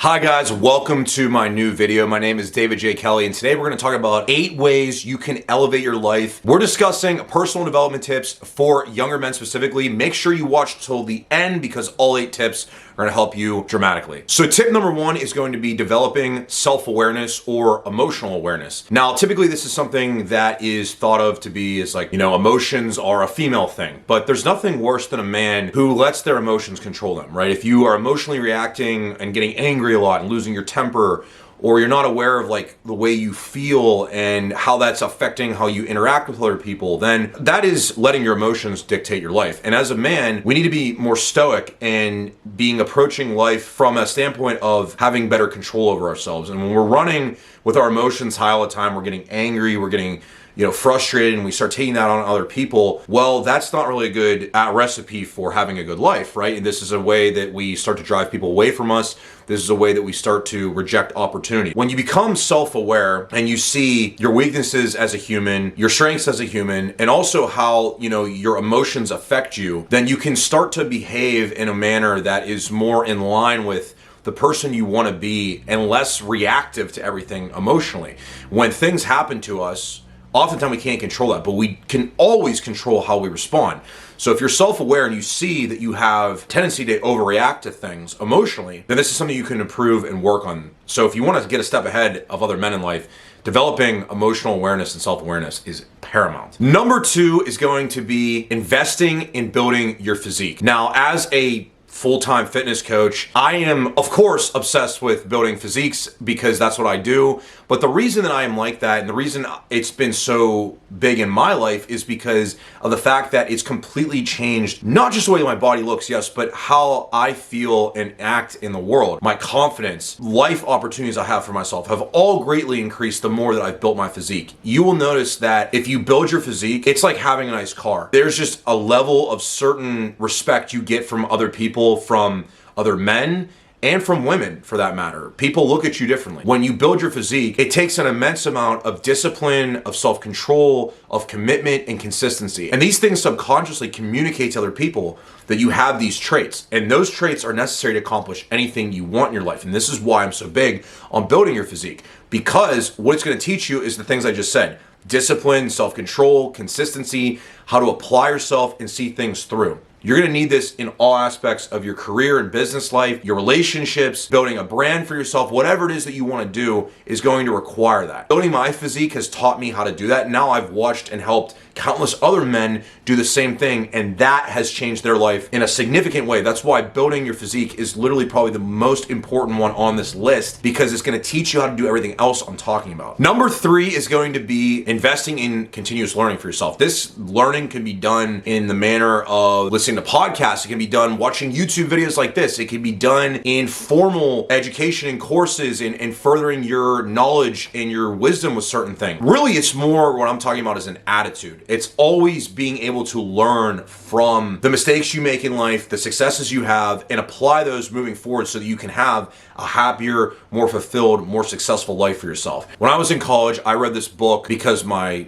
Hi guys, welcome to my new video. My name is David J. Kelly, and today we're going to talk about 8 ways you can elevate your life. We're discussing personal development tips for younger men specifically. Make sure you watch till the end because all 8 tips are going to help you dramatically. So tip number 1 is going to be developing self-awareness or emotional awareness. Now, typically this is something that is thought of to be as like, emotions are a female thing, but there's nothing worse than a man who lets their emotions control them, right? If you are emotionally reacting and getting angry a lot and losing your temper, or you're not aware of like the way you feel and how that's affecting how you interact with other people, then that is letting your emotions dictate your life. And as a man, we need to be more stoic and approaching life from a standpoint of having better control over ourselves. And when we're running with our emotions high all the time, we're getting angry, we're getting frustrated, and we start taking that on other people, well, that's not really a good recipe for having a good life, right? And this is a way that we start to drive people away from us. This is a way that we start to reject opportunity. When you become self-aware and you see your weaknesses as a human, your strengths as a human, and also how, your emotions affect you, then you can start to behave in a manner that is more in line with the person you want to be and less reactive to everything emotionally. When things happen to us, oftentimes we can't control that, but we can always control how we respond. So if you're self-aware and you see that you have tendency to overreact to things emotionally, then this is something you can improve and work on. So if you want to get a step ahead of other men in life, developing emotional awareness and self-awareness is paramount. Number 2 is going to be investing in building your physique. Now, as a full-time fitness coach, I am, of course, obsessed with building physiques because that's what I do. But the reason that I am like that and the reason it's been so big in my life is because of the fact that it's completely changed, not just the way my body looks, yes, but how I feel and act in the world. My confidence, life opportunities I have for myself have all greatly increased the more that I've built my physique. You will notice that if you build your physique, it's like having a nice car. There's just a level of certain respect you get from other people, from other men, and from women for that matter. People look at you differently. When you build your physique, it takes an immense amount of discipline, of self-control, of commitment, and consistency. And these things subconsciously communicate to other people that you have these traits. And those traits are necessary to accomplish anything you want in your life. And this is why I'm so big on building your physique. Because what it's gonna teach you is the things I just said. Discipline, self-control, consistency, how to apply yourself and see things through. You're gonna need this in all aspects of your career and business life, your relationships, building a brand for yourself, whatever it is that you wanna do is going to require that. Building my physique has taught me how to do that. Now I've watched and helped countless other men do the same thing, and that has changed their life in a significant way. That's why building your physique is literally probably the most important one on this list because it's gonna teach you how to do everything else I'm talking about. Number 3 is going to be investing in continuous learning for yourself. This learning can be done in the manner of listening to podcasts. It can be done watching YouTube videos like this. It can be done in formal education and courses and furthering your knowledge and your wisdom with certain things. Really, it's more what I'm talking about is an attitude. It's always being able to learn from the mistakes you make in life, the successes you have, and apply those moving forward so that you can have a happier, more fulfilled, more successful life for yourself. When I was in college, I read this book because my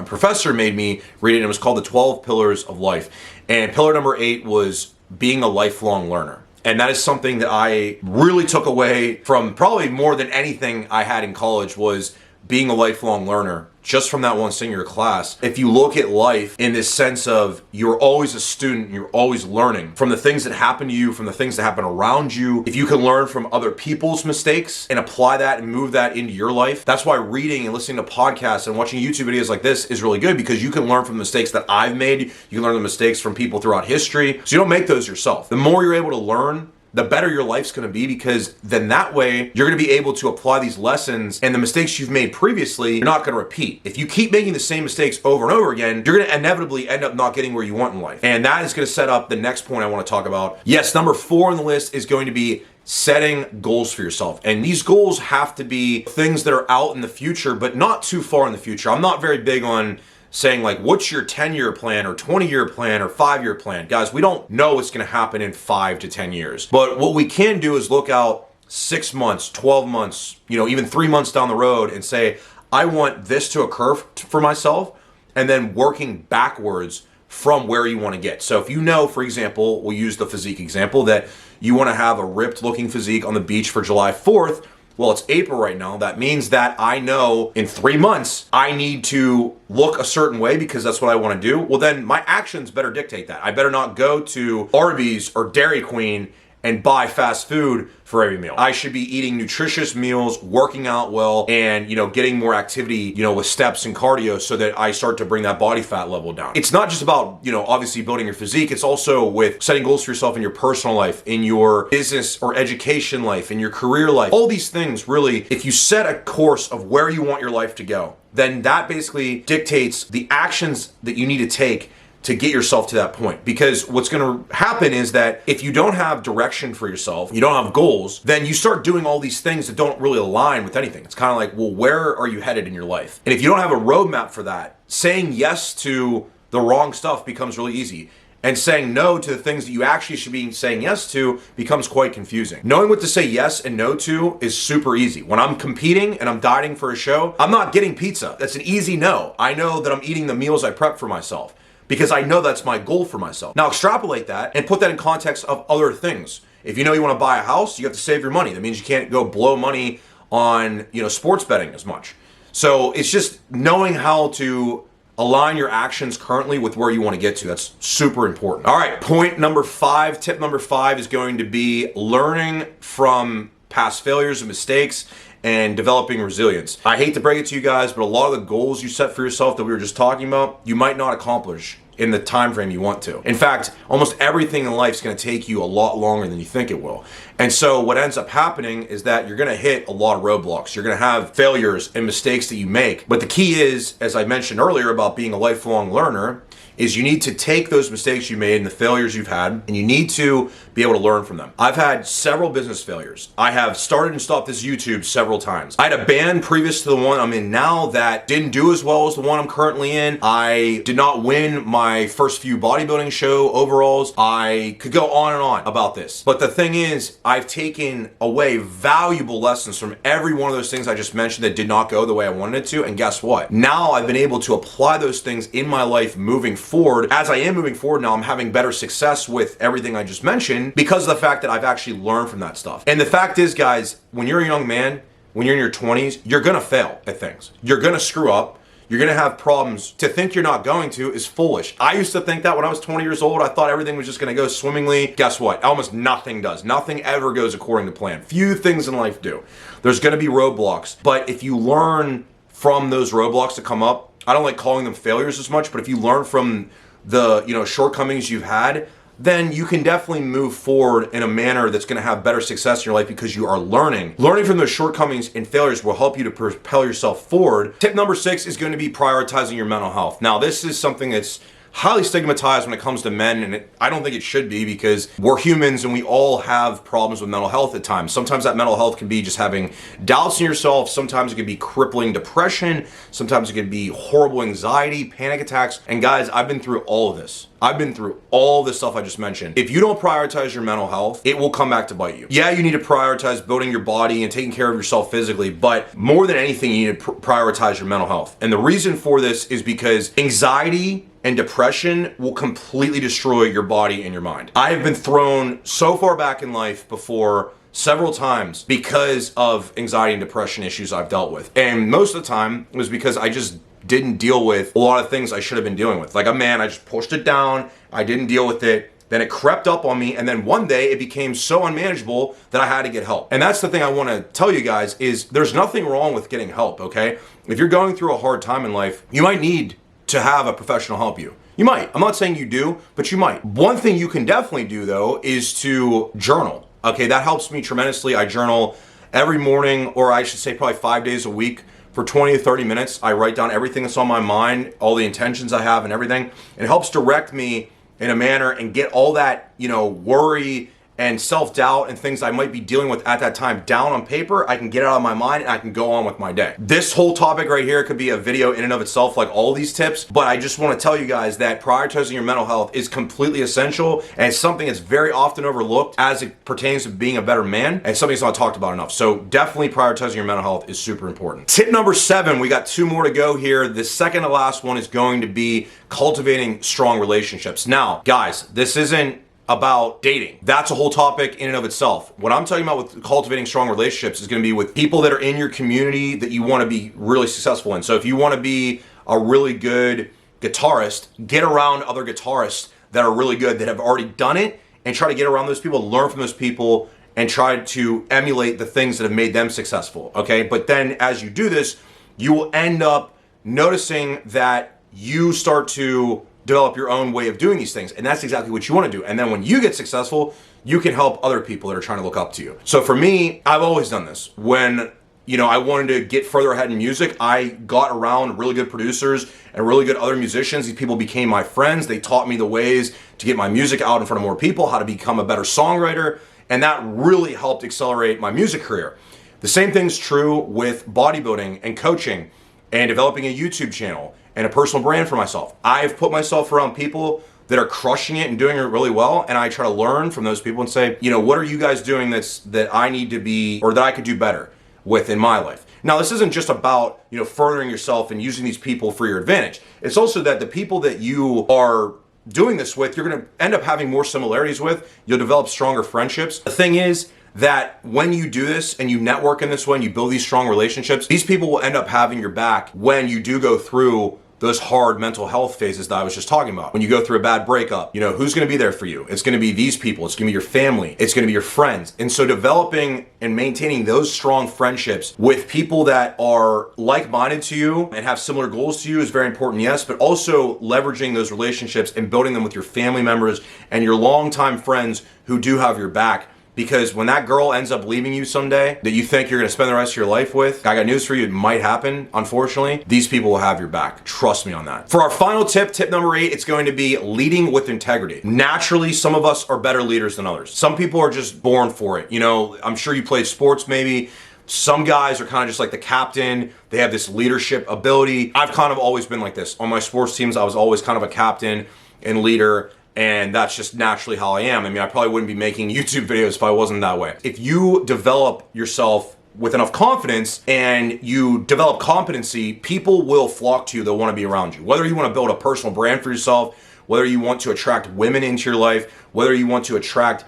professor made me read it, and it was called The 12 Pillars of Life. And pillar number 8 was being a lifelong learner. And that is something that I really took away from probably more than anything I had in college was being a lifelong learner. Just from that one singular class, if you look at life in this sense of you're always a student, you're always learning from the things that happen to you, from the things that happen around you. If you can learn from other people's mistakes and apply that and move that into your life, that's why reading and listening to podcasts and watching YouTube videos like this is really good because you can learn from the mistakes that I've made. You can learn the mistakes from people throughout history. So you don't make those yourself. The more you're able to learn, the better your life's gonna be because then that way you're gonna be able to apply these lessons and the mistakes you've made previously, you're not gonna repeat. If you keep making the same mistakes over and over again, you're gonna inevitably end up not getting where you want in life. And that is gonna set up the next point I wanna talk about. Yes, number 4 on the list is going to be setting goals for yourself. And these goals have to be things that are out in the future, but not too far in the future. I'm not very big on saying like, what's your 10-year plan or 20-year plan or 5-year plan? Guys, we don't know what's gonna happen in 5 to 10 years. But what we can do is look out 6 months, 12 months, even 3 months down the road and say, I want this to occur for myself, and then working backwards from where you want to get. So if you know, for example, we'll use the physique example, that you want to have a ripped looking physique on the beach for July 4th, well, it's April right now. That means that I know in 3 months I need to look a certain way because that's what I want to do. Well, then my actions better dictate that. I better not go to Arby's or Dairy Queen and buy fast food for every meal. I should be eating nutritious meals, working out well, and getting more activity, with steps and cardio so that I start to bring that body fat level down. It's not just about, obviously building your physique. It's also with setting goals for yourself in your personal life, in your business or education life, in your career life. All these things really, if you set a course of where you want your life to go, then that basically dictates the actions that you need to take to get yourself to that point. Because what's going to happen is that if you don't have direction for yourself, you don't have goals, then you start doing all these things that don't really align with anything. It's kind of like, well, where are you headed in your life? And if you don't have a roadmap for that, saying yes to the wrong stuff becomes really easy. And saying no to the things that you actually should be saying yes to becomes quite confusing. Knowing what to say yes and no to is super easy. When I'm competing and I'm dieting for a show, I'm not getting pizza. That's an easy no. I know that I'm eating the meals I prep for myself, because I know that's my goal for myself. Now extrapolate that and put that in context of other things. If you know you want to buy a house, you have to save your money. That means you can't go blow money on, sports betting as much. So it's just knowing how to align your actions currently with where you want to get to. That's super important. All right, point number 5, tip number 5 is going to be learning from past failures and mistakes and developing resilience. I hate to break it to you guys, but a lot of the goals you set for yourself that we were just talking about, you might not accomplish in the time frame you want to. In fact, almost everything in life is going to take you a lot longer than you think it will. And so what ends up happening is that you're going to hit a lot of roadblocks. You're going to have failures and mistakes that you make. But the key is, as I mentioned earlier about being a lifelong learner, is you need to take those mistakes you made and the failures you've had, and you need to be able to learn from them. I've had several business failures. I have started and stopped this YouTube several times. I had a band previous to the one I'm in now that didn't do as well as the one I'm currently in. I did not win my first few bodybuilding show overalls. I could go on and on about this. But the thing is, I've taken away valuable lessons from every one of those things I just mentioned that did not go the way I wanted it to. And guess what? Now I've been able to apply those things in my life moving forward. As I am moving forward now, I'm having better success with everything I just mentioned because of the fact that I've actually learned from that stuff. And the fact is, guys, when you're a young man, when you're in your 20s, you're gonna fail at things. You're gonna screw up. You're gonna have problems. To think you're not going to is foolish. I used to think that when I was 20 years old. I thought everything was just gonna go swimmingly. Guess what? Almost nothing does. Nothing ever goes according to plan. Few things in life do. There's gonna be roadblocks. But if you learn from those roadblocks that come up, I don't like calling them failures as much, but if you learn from the shortcomings you've had, then you can definitely move forward in a manner that's going to have better success in your life because you are learning. Learning from those shortcomings and failures will help you to propel yourself forward. Tip number 6 is going to be prioritizing your mental health. Now, this is something that's highly stigmatized when it comes to men, and I don't think it should be, because we're humans and we all have problems with mental health at times. Sometimes that mental health can be just having doubts in yourself. Sometimes it can be crippling depression. Sometimes it can be horrible anxiety, panic attacks. And guys, I've been through all of this. I've been through all this stuff I just mentioned. If you don't prioritize your mental health, it will come back to bite you. Yeah, you need to prioritize building your body and taking care of yourself physically, but more than anything, you need to prioritize your mental health. And the reason for this is because anxiety and depression will completely destroy your body and your mind. I have been thrown so far back in life before several times because of anxiety and depression issues I've dealt with. And most of the time it was because I just didn't deal with a lot of things I should have been dealing with. Like a man, I just pushed it down. I didn't deal with it. Then it crept up on me, and then one day it became so unmanageable that I had to get help. And that's the thing I want to tell you guys is there's nothing wrong with getting help, okay? If you're going through a hard time in life, you might need to have a professional help you. You might. I'm not saying you do, but you might. One thing you can definitely do though is to journal. Okay, that helps me tremendously. I journal every morning, or I should say probably 5 days a week. For 20 to 30 minutes, I write down everything that's on my mind, all the intentions I have and everything. It helps direct me in a manner and get all that, worry and self-doubt and things I might be dealing with at that time down on paper, I can get it out of my mind and I can go on with my day. This whole topic right here could be a video in and of itself, like all these tips, but I just want to tell you guys that prioritizing your mental health is completely essential, and it's something that's very often overlooked as it pertains to being a better man, and something that's not talked about enough. So definitely prioritizing your mental health is super important. Tip number 7, we got 2 more to go here. The second to last one is going to be cultivating strong relationships. Now, guys, this isn't about dating. That's a whole topic in and of itself. What I'm talking about with cultivating strong relationships is going to be with people that are in your community that you want to be really successful in. So if you want to be a really good guitarist, get around other guitarists that are really good, that have already done it, and try to get around those people, learn from those people, and try to emulate the things that have made them successful, okay? But then as you do this, you will end up noticing that you start to develop your own way of doing these things, and that's exactly what you want to do. And then when you get successful, you can help other people that are trying to look up to you. So for me, I've always done this. When I wanted to get further ahead in music, I got around really good producers and really good other musicians. These people became my friends. They taught me the ways to get my music out in front of more people, how to become a better songwriter, and that really helped accelerate my music career. The same thing's true with bodybuilding and coaching and developing a YouTube channel and a personal brand for myself. I've put myself around people that are crushing it and doing it really well, and I try to learn from those people and say, what are you guys doing that I need to be, or that I could do better with in my life? Now, this isn't just about, furthering yourself and using these people for your advantage. It's also that the people that you are doing this with, you're gonna end up having more similarities with. You'll develop stronger friendships. The thing is that when you do this and you network in this way and you build these strong relationships, these people will end up having your back when you do go through those hard mental health phases that I was just talking about. When you go through a bad breakup, who's gonna be there for you? It's gonna be these people, it's gonna be your family, it's gonna be your friends. And so developing and maintaining those strong friendships with people that are like-minded to you and have similar goals to you is very important, yes, but also leveraging those relationships and building them with your family members and your longtime friends who do have your back. Because when that girl ends up leaving you someday that you think you're gonna spend the rest of your life with, I got news for you, it might happen, unfortunately. These people will have your back. Trust me on that. For our final tip, tip number 8, it's going to be leading with integrity. Naturally, some of us are better leaders than others. Some people are just born for it. I'm sure you played sports maybe. Some guys are kind of just like the captain. They have this leadership ability. I've kind of always been like this. On my sports teams, I was always kind of a captain and leader. And that's just naturally how I am. I probably wouldn't be making YouTube videos if I wasn't that way. If you develop yourself with enough confidence and you develop competency, people will flock to you. They'll want to be around you. Whether you want to build a personal brand for yourself, whether you want to attract women into your life, whether you want to attract,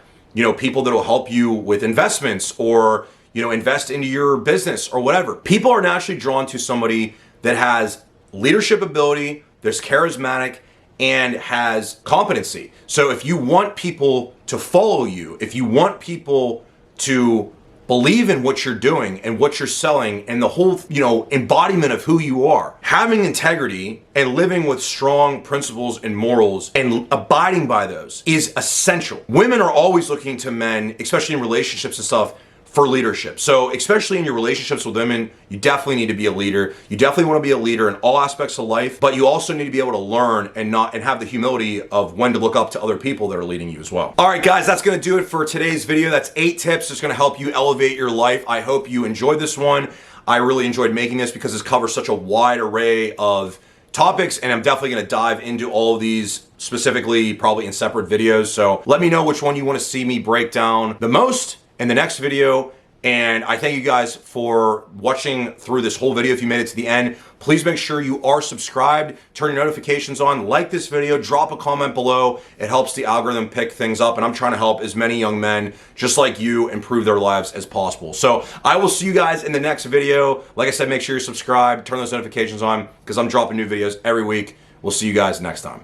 people that will help you with investments or, invest into your business or whatever. People are naturally drawn to somebody that has leadership ability, that's charismatic, and has competency. So if you want people to follow you, if you want people to believe in what you're doing and what you're selling and the whole, embodiment of who you are, having integrity and living with strong principles and morals and abiding by those is essential. Women are always looking to men, especially in relationships and stuff, for leadership. So especially in your relationships with women, you definitely need to be a leader. You definitely want to be a leader in all aspects of life, but you also need to be able to learn and have the humility of when to look up to other people that are leading you as well. All right, guys, that's going to do it for today's video. That's 8 tips that's going to help you elevate your life. I hope you enjoyed this one. I really enjoyed making this because this covers such a wide array of topics, and I'm definitely going to dive into all of these specifically, probably in separate videos. So let me know which one you want to see me break down the most in the next video. And I thank you guys for watching through this whole video. If you made it to the end, please make sure you are subscribed, turn your notifications on, like this video, drop a comment below. It helps the algorithm pick things up, and I'm trying to help as many young men just like you improve their lives as possible. So I will see you guys in the next video. Like I said, make sure you're subscribed, turn those notifications on, because I'm dropping new videos every week. We'll see you guys next time.